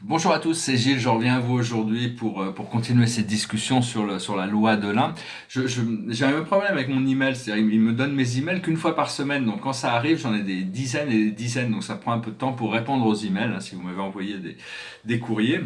Bonjour à tous, c'est Gilles, je reviens à vous aujourd'hui pour continuer cette discussion sur la loi de l'un. J'ai un même problème avec mon email, c'est-à-dire il me donne mes emails qu'une fois par semaine, donc quand ça arrive j'en ai des dizaines et des dizaines, donc ça prend un peu de temps pour répondre aux emails, hein, si vous m'avez envoyé des courriers.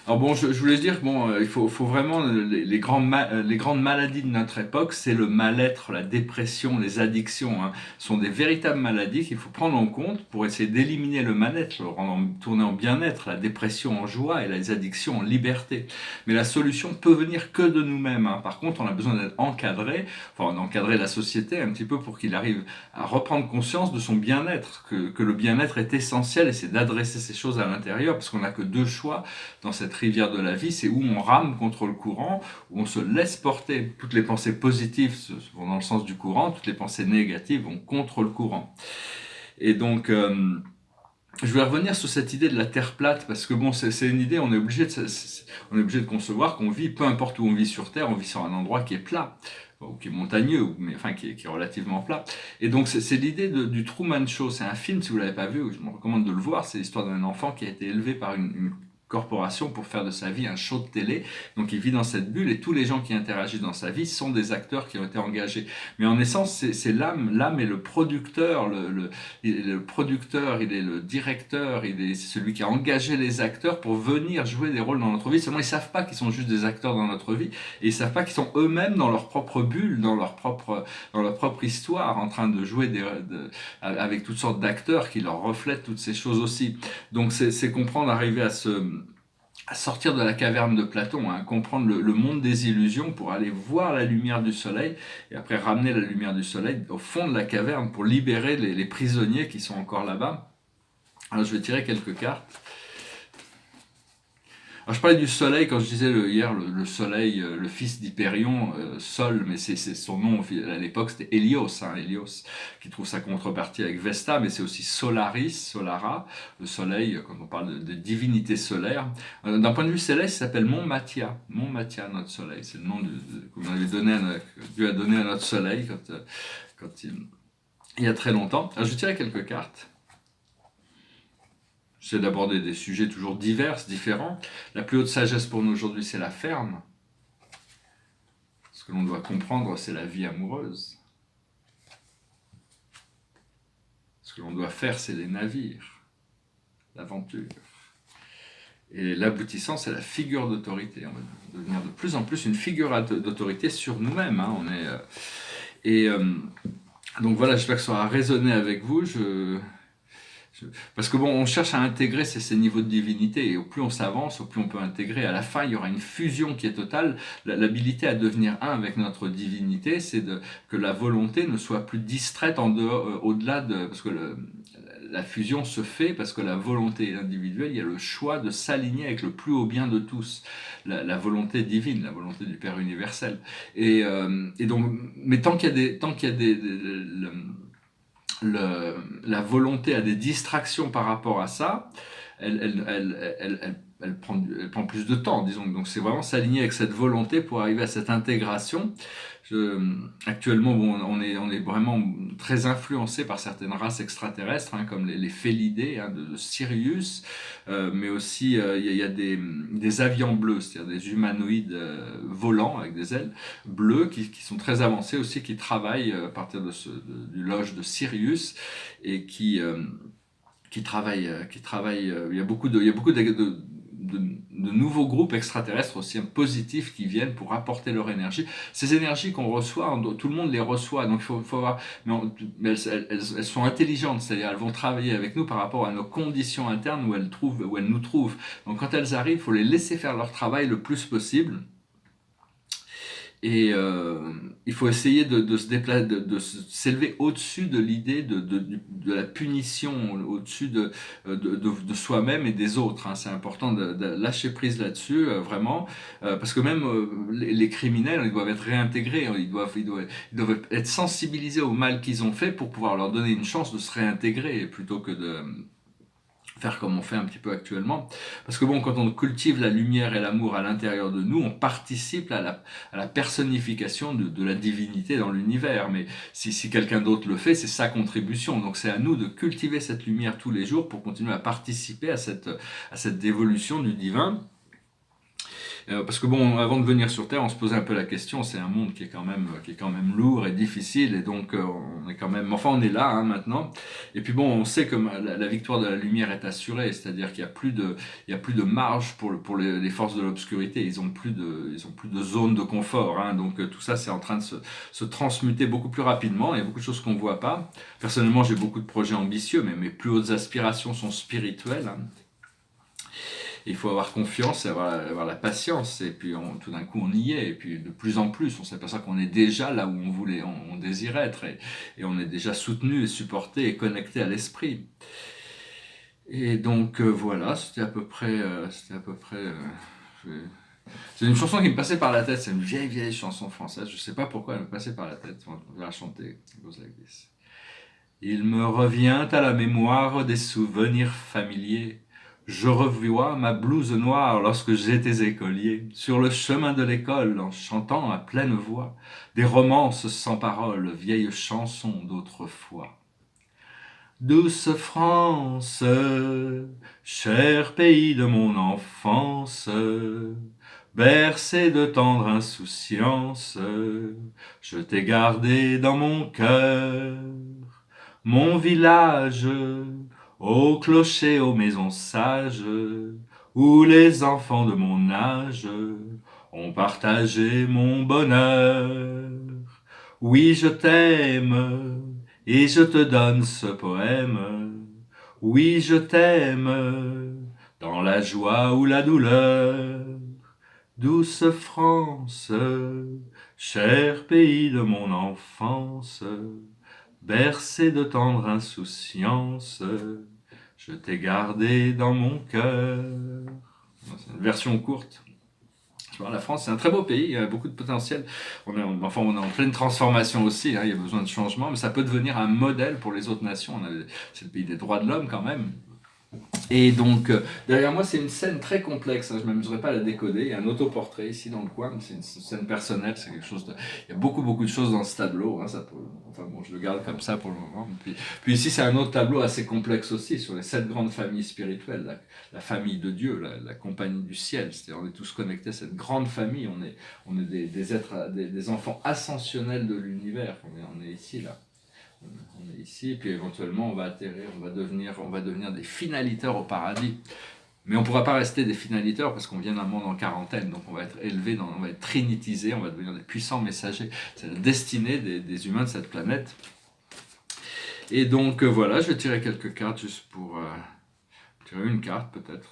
Alors bon, je voulais dire, bon, faut vraiment les grandes maladies de notre époque, c'est le mal-être, la dépression, les addictions, hein, sont des véritables maladies qu'il faut prendre en compte pour essayer d'éliminer le mal-être, le rendre tourner en bien-être, la dépression en joie et les addictions en liberté. Mais la solution peut venir que de nous-mêmes, hein. Par contre, on a besoin d'être encadré, enfin d'encadrer la société un petit peu pour qu'il arrive à reprendre conscience de son bien-être, que le bien-être est essentiel et c'est d'adresser ces choses à l'intérieur parce qu'on n'a que deux choix dans cette rivière de la vie, c'est où on rame contre le courant, où on se laisse porter. Toutes les pensées positives vont dans le sens du courant, toutes les pensées négatives vont contre le courant. Et donc, je vais revenir sur cette idée de la Terre plate, parce que bon, c'est une idée, on est obligé de concevoir qu'on vit, peu importe où on vit sur Terre, on vit sur un endroit qui est plat, ou qui est montagneux, mais enfin qui est relativement plat. Et donc c'est l'idée du Truman Show, c'est un film, si vous l'avez pas vu, je me recommande de le voir, c'est l'histoire d'un enfant qui a été élevé par une corporation pour faire de sa vie un show de télé. Donc il vit dans cette bulle et tous les gens qui interagissent dans sa vie sont des acteurs qui ont été engagés. Mais en essence, c'est l'âme. L'âme est le producteur, il est le producteur, il est le directeur, il est celui qui a engagé les acteurs pour venir jouer des rôles dans notre vie. Seulement, ils savent pas qu'ils sont juste des acteurs dans notre vie et ils savent pas qu'ils sont eux-mêmes dans leur propre bulle, dans leur propre histoire, en train de jouer avec toutes sortes d'acteurs qui leur reflètent toutes ces choses aussi. Donc, c'est comprendre, arriver à sortir de la caverne de Platon, hein, comprendre le monde des illusions pour aller voir la lumière du soleil et après ramener la lumière du soleil au fond de la caverne pour libérer les prisonniers qui sont encore là-bas. Alors je vais tirer quelques cartes. Alors je parlais du soleil quand je disais hier le soleil, le fils d'Hyperion, Sol, mais c'est son nom à l'époque c'était Hélios, hein, Hélios, qui trouve sa contrepartie avec Vesta, mais c'est aussi Solaris, Solara, le soleil quand on parle de divinité solaire. D'un point de vue céleste, il s'appelle Mont Mathia, notre soleil, c'est le nom que Dieu a donné à notre soleil quand il y a très longtemps. Alors je vais tirer quelques cartes. J'essaie d'aborder des sujets toujours divers, différents. La plus haute sagesse pour nous aujourd'hui, c'est la ferme. Ce que l'on doit comprendre, c'est la vie amoureuse. Ce que l'on doit faire, c'est les navires, l'aventure. Et l'aboutissant, c'est la figure d'autorité. On va devenir de plus en plus une figure d'autorité sur nous-mêmes. Hein. Donc voilà, j'espère que ça aura résonné avec vous. Parce que bon, on cherche à intégrer ces niveaux de divinité, et au plus on s'avance, au plus on peut intégrer. À la fin, il y aura une fusion qui est totale. L'habilité à devenir un avec notre divinité, que la volonté ne soit plus distraite en dehors, au-delà de, parce que la fusion se fait parce que la volonté individuelle, il y a le choix de s'aligner avec le plus haut bien de tous, la volonté divine, la volonté du Père universel. Et donc, mais tant qu'il y a la volonté a des distractions par rapport à ça, elle prend plus de temps, disons. Donc c'est vraiment s'aligner avec cette volonté pour arriver à cette intégration. Actuellement, bon, on est vraiment très influencé par certaines races extraterrestres, hein, comme les Félidés, hein, de Sirius, mais aussi il y a des avions bleus, c'est-à-dire des humanoïdes volants avec des ailes bleues qui sont très avancés aussi, qui travaillent à partir du loge de Sirius et qui travaillent. Il y a beaucoup de nouveaux groupes extraterrestres aussi positifs qui viennent pour apporter leur énergie. Ces énergies qu'on reçoit, tout le monde les reçoit, donc il faut voir, mais elles sont intelligentes, c'est-à-dire elles vont travailler avec nous par rapport à nos conditions internes où elles nous trouvent. Donc quand elles arrivent, il faut les laisser faire leur travail le plus possible. Et il faut essayer de se déplacer, s'élever au-dessus de l'idée de la punition, au-dessus de soi-même et des autres. Hein. C'est important de lâcher prise là-dessus, vraiment, parce que même les criminels, ils doivent être réintégrés, ils doivent être sensibilisés au mal qu'ils ont fait pour pouvoir leur donner une chance de se réintégrer, plutôt que faire comme on fait un petit peu actuellement. Parce que bon, quand on cultive la lumière et l'amour à l'intérieur de nous, on participe à la personnification de la divinité dans l'univers. Mais si quelqu'un d'autre le fait, c'est sa contribution. Donc c'est à nous de cultiver cette lumière tous les jours pour continuer à participer à cette dévolution du divin. Parce que bon, avant de venir sur Terre, on se posait un peu la question. C'est un monde qui est quand même lourd et difficile, et donc on est quand même, enfin on est là hein, maintenant. Et puis bon, on sait que la victoire de la lumière est assurée, c'est-à-dire qu'il y a il y a plus de marge pour les forces de l'obscurité. Ils ont plus de zone de confort. Hein, donc tout ça, c'est en train de se transmuter beaucoup plus rapidement. Il y a beaucoup de choses qu'on voit pas. Personnellement, j'ai beaucoup de projets ambitieux, mais mes plus hautes aspirations sont spirituelles. Hein. Il faut avoir confiance et avoir la patience. Et puis tout d'un coup, on y est. Et puis de plus en plus, on s'aperçoit qu'on est déjà là où on désirait être. Et on est déjà soutenu et supporté et connecté à l'esprit. Et donc voilà, c'est une chanson qui me passait par la tête. C'est une vieille chanson française. Je sais pas pourquoi elle me passait par la tête. On va la chanter. It goes like this. Il me revient à la mémoire des souvenirs familiers. Je revois ma blouse noire lorsque j'étais écolier, sur le chemin de l'école, en chantant à pleine voix des romances sans paroles, vieilles chansons d'autrefois. Douce France, cher pays de mon enfance, bercé de tendre insouciance, je t'ai gardé dans mon cœur. Mon village, au clocher, aux maisons sages, où les enfants de mon âge ont partagé mon bonheur. Oui, je t'aime, et je te donne ce poème. Oui, je t'aime, dans la joie ou la douleur. Douce France, cher pays de mon enfance, bercé de tendre insouciance, je t'ai gardé dans mon cœur. C'est une version courte. La France, c'est un très beau pays, il y a beaucoup de potentiel. On est en pleine transformation aussi, hein, il y a besoin de changement, mais ça peut devenir un modèle pour les autres nations. C'est le pays des droits de l'homme quand même. Et donc, derrière moi, c'est une scène très complexe, hein, je ne m'amuserai pas à la décoder. Il y a un autoportrait ici dans le coin, c'est une scène personnelle, c'est quelque chose de... Il y a beaucoup de choses dans ce tableau, hein, enfin bon, je le garde comme ça pour le moment. Puis ici, c'est un autre tableau assez complexe aussi, sur les 7 grandes familles spirituelles, la famille de Dieu, la compagnie du ciel. C'est-à-dire, on est tous connectés à cette grande famille, on est des êtres, des enfants ascensionnels de l'univers, on est ici, là. On est ici, et puis éventuellement on va atterrir, on va devenir des finaliteurs au paradis. Mais on ne pourra pas rester des finaliteurs parce qu'on vient d'un monde en quarantaine, donc on va être élevé, on va être trinitisé, on va devenir des puissants messagers. C'est la destinée des humains de cette planète. Et donc voilà, je vais tirer quelques cartes juste pour tirer une carte peut-être.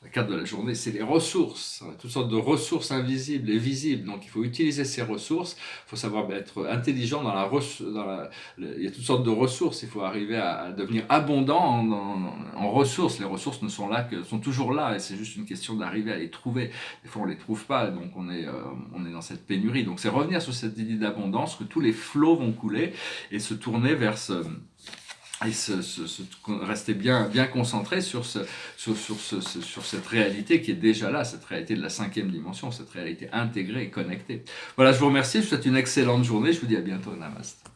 La carte de la journée, c'est les ressources, toutes sortes de ressources invisibles et visibles. Donc il faut utiliser ces ressources, il faut savoir être intelligent il y a toutes sortes de ressources, il faut arriver à devenir abondant en ressources. Les ressources sont toujours là, et c'est juste une question d'arriver à les trouver. Des fois on ne les trouve pas, donc on est dans cette pénurie. Donc c'est revenir sur cette idée d'abondance, que tous les flots vont couler, et se tourner vers rester bien concentré sur cette réalité qui est déjà là, cette réalité de la 5e dimension, cette réalité intégrée et connectée. Voilà, je vous remercie, je vous souhaite une excellente journée, je vous dis à bientôt, Namaste.